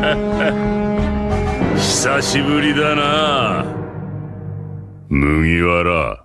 久しぶりだな、麦わら。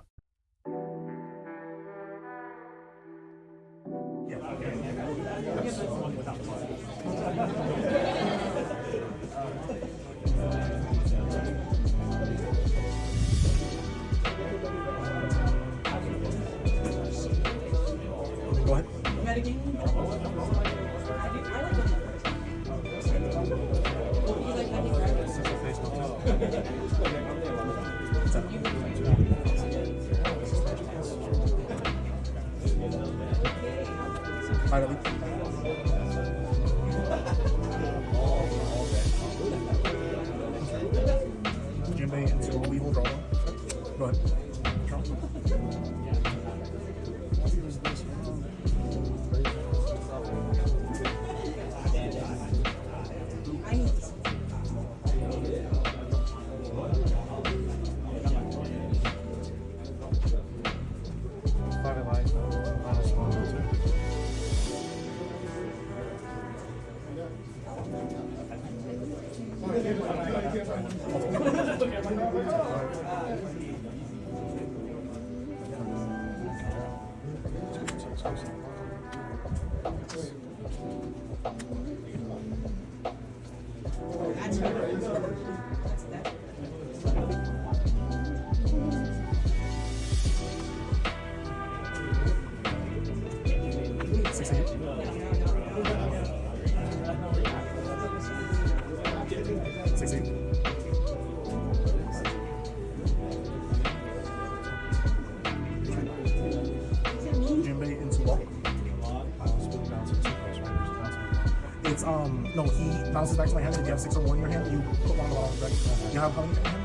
No, he bounces back to my hand. If you have 6 or more in your hand, you put one on the bottom of the deck. You have how many in your hand?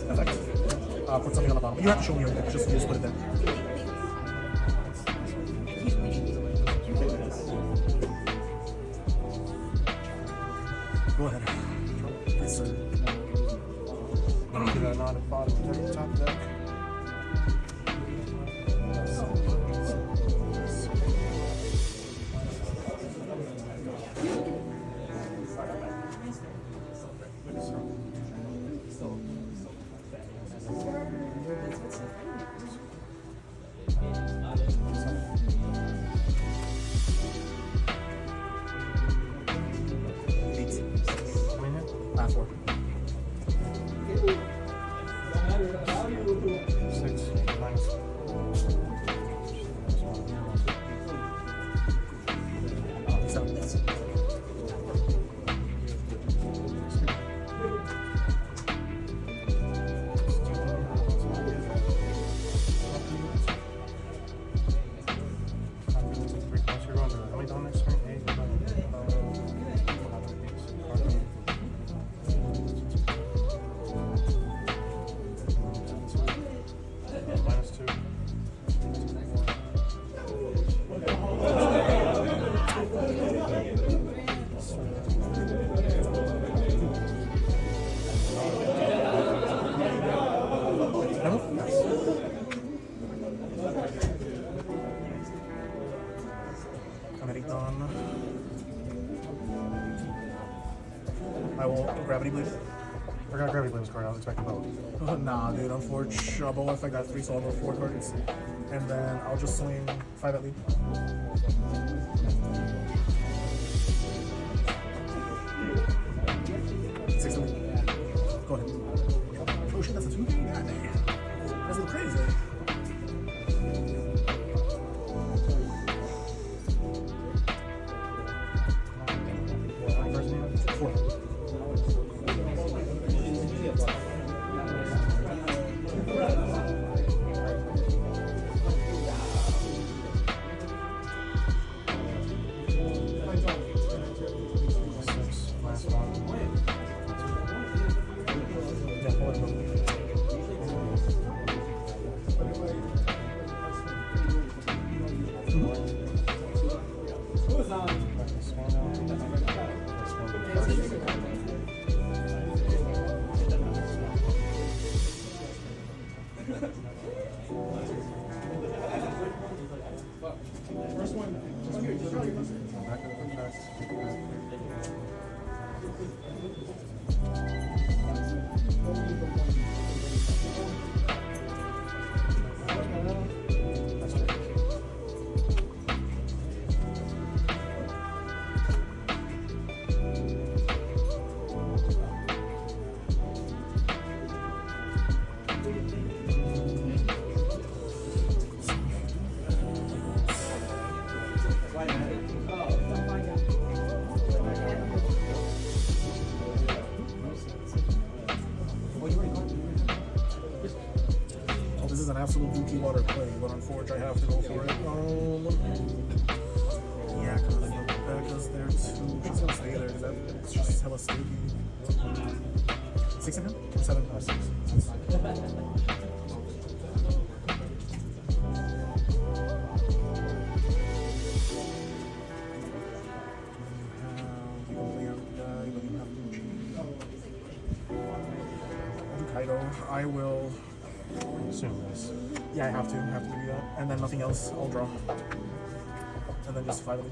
Perfect. Put something on the bottom. You have to show me your deck. Just put it there. Go ahead. Yes, sir. Do that nod at bottom of the top of the deck. I will gravity blade. I got gravity blade card. I was expecting both. Nah, dude, unfortunately, if I got 3, so I'll go 4 cards. And then I'll just swing 5 at lead. Six at lead. Go ahead. Oh shit, that's a 2? God damn. That's a little crazy. absolute Lucci water play, but on Forge I have to go for it. Yeah, because they're two. She's gonna stay there because it's just hella sticky. 6 in him? 7? 6. I will Assume this. Yeah, I have to do that. And then nothing else, I'll draw. And then just finally.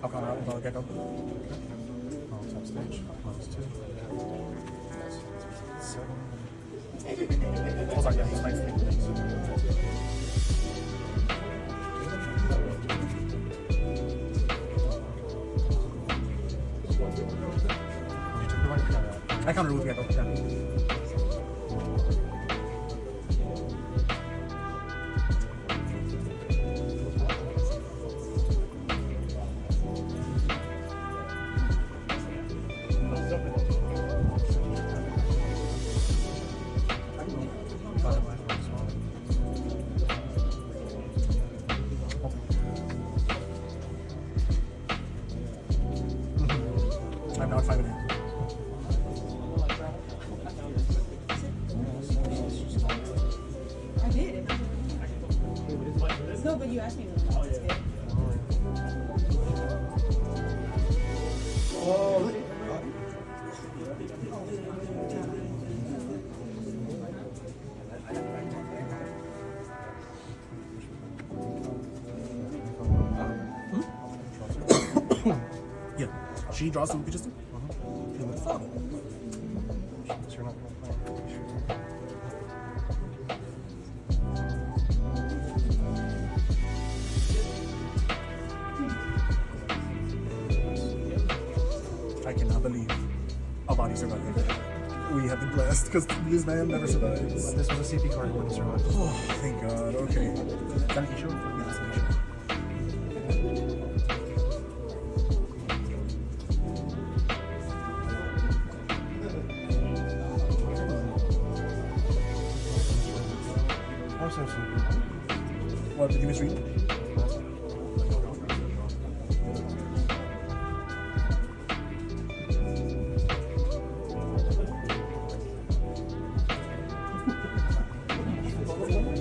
I'll come out with a gecko. I'll top stage. -2. 7. Oh, sorry, yeah, he's nice. You took the light? Yeah. I counter with gecko, yeah. I'm now at 5 in hand. I did. No, but you asked me. That's good. Yeah. She draws the Lucci just fun. So you're not going to play. I cannot believe our body survived. We have been blessed because this man never survives. This was a CP card, it wouldn't survive. Oh, thank God. Okay. Is that an issue? Yeah, that's an issue. What, did you misread?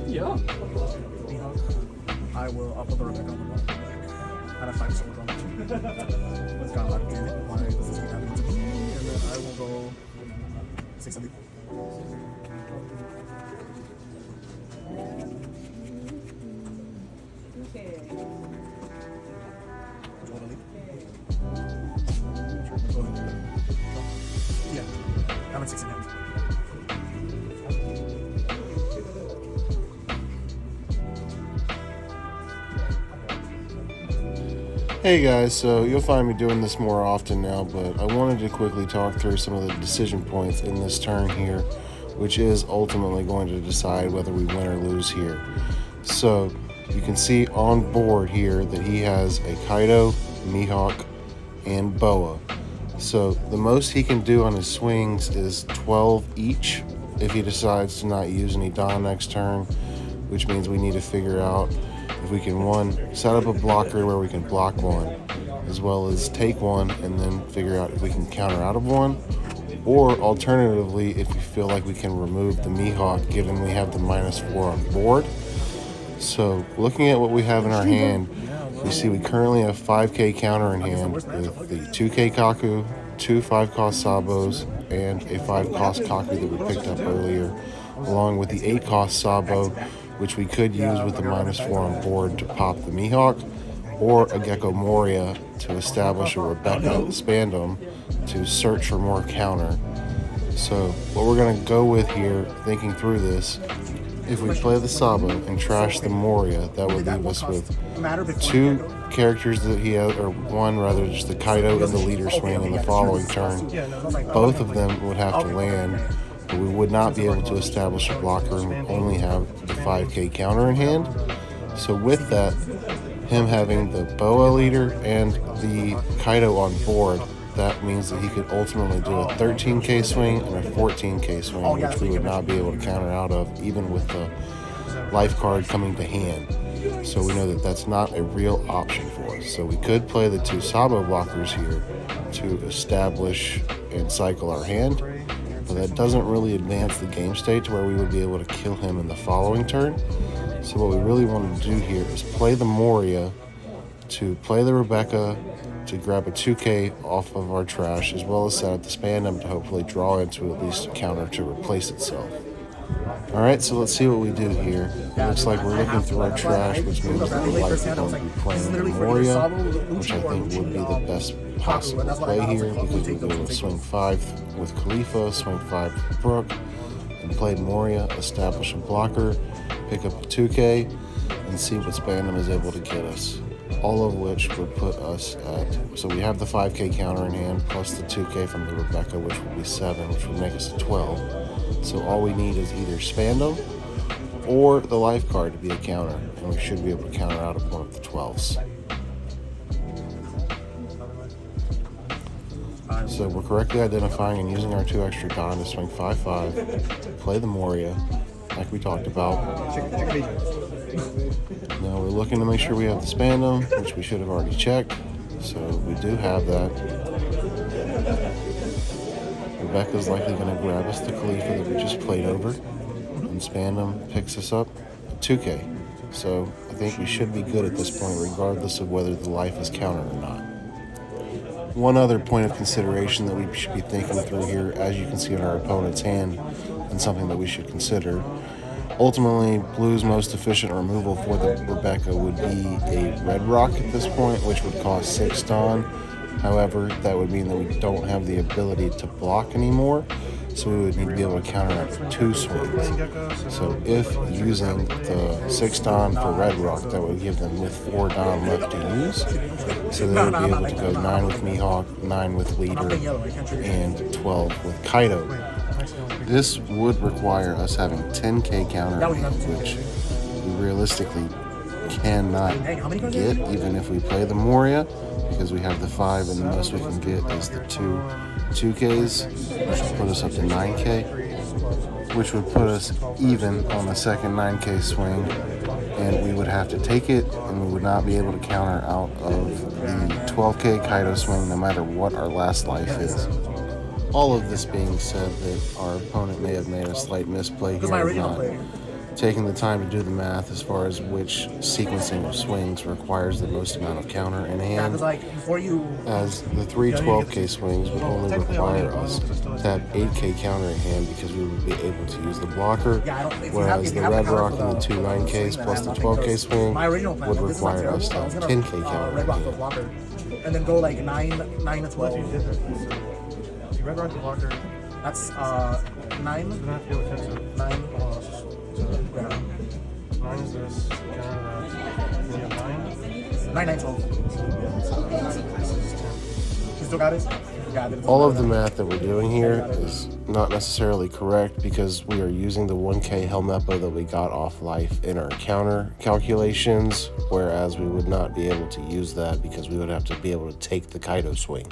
Yeah. I will put the Rebecca on the bottom. At a 5 soul drum. With God, like, damn it, why does this keep happening to me? And then I will go 670. Okay. Yeah, I'm at 6 in hand. Hey guys, so you'll find me doing this more often now, but I wanted to quickly talk through some of the decision points in this turn here, which is ultimately going to decide whether we win or lose here. So you can see on board here that he has a Kaido, Mihawk, and Boa. So the most he can do on his swings is 12 each if he decides to not use any Dawn next turn, which means we need to figure out if we can, one, set up a blocker where we can block one, as well as take one and then figure out if we can counter out of one, Or alternatively, if you feel like we can remove the Mihawk, given we have the -4 on board. So looking at what we have in our hand, we see we currently have 5k counter in hand with the 2k Kaku, 2 5-cost Sabos, and a 5-cost Kaku that we picked up earlier, along with the 8-cost Sabo, which we could use with the -4 on board to pop the Mihawk, or a Gecko Moria to establish a Rebecca Spandom to search for more counter. So what we're going to go with here, thinking through this, if we play the Sabo and trash the Moria, that would leave us with 2 characters that he has, or one rather, just the Kaido and the leader swing in the following turn. Both of them would have to land, but we would not be able to establish a blocker and would only have the 5k counter in hand. So with that, him having the Boa leader and the Kaido on board, that means that he could ultimately do a 13k swing and a 14k swing, which we would not be able to counter out of, even with the life card coming to hand. So we know that that's not a real option for us. So we could play the 2 Sabo blockers here to establish and cycle our hand, but that doesn't really advance the game state to where we would be able to kill him in the following turn. So what we really want to do here is play the Moria to play the Rebecca, to grab a 2k off of our trash, as well as set up the Spandom to hopefully draw into at least a counter to replace itself. Alright, so let's see what we do here. It looks like we're looking through our trash, which means that we're likely going to be playing the Moria, which I think would be the best possible play here, because we'll be able to swing 5 with Kalifa, swing 5 with Brook, and play Moria, establish a blocker, pick up a 2k, and see what Spandom is able to get us. All of which would put us at, so we have the 5k counter in hand, plus the 2k from the Rebecca, which would be 7, which would make us a 12. So all we need is either Spandom or the life card to be a counter, and we should be able to counter out of one of the 12s. So we're correctly identifying and using our 2 extra Don to swing 5-5, play the Moria, like we talked about. Now we're looking to make sure we have the Spandom, which we should have already checked. So we do have that. Rebecca's likely going to grab us the Kalifa that we just played over, and Spandom picks us up at 2k. So I think we should be good at this point, regardless of whether the life is countered or not. One other point of consideration that we should be thinking through here, as you can see in our opponent's hand, and something that we should consider. Ultimately, Blue's most efficient removal for the Rebecca would be a Red Rock at this point, which would cost 6 Don. However, that would mean that we don't have the ability to block anymore, so we would need to be able to counteract 2 swings. So if using the 6 Don for Red Rock, that would give them with 4 Don left to use. So they would be able to go 9 with Mihawk, 9 with Leader, and 12 with Kaido. This would require us having 10k counter, which we realistically cannot get, even if we play the Moria, because we have the 5 and the most we can get is the 2Ks, which would put us up to 9k, which would put us even on the second 9k swing, and we would have to take it, and we would not be able to counter out of the 12k Kaido swing no matter what our last life is. All of this being said, that our opponent may have made a slight misplay here, not taking the time to do the math as far as which sequencing of swings requires the most amount of counter in hand, as the 3 12k swings would only require us to have 8k counter in hand because we would be able to use the blocker, whereas the Red Rock and the 2 9ks plus the 12k swing would require us to have 10k counter in hand. And then go like 9 to 12. Red Rock's blocker. That's 9. It's gonna have to be offensive. 9. Yeah. 9 is this. We have 9. 9, 12. You still got it? Got it. All of the math that we're doing here is not necessarily correct because we are using the 1k Helmeppo that we got off life in our counter calculations, whereas we would not be able to use that because we would have to be able to take the Kaido swing.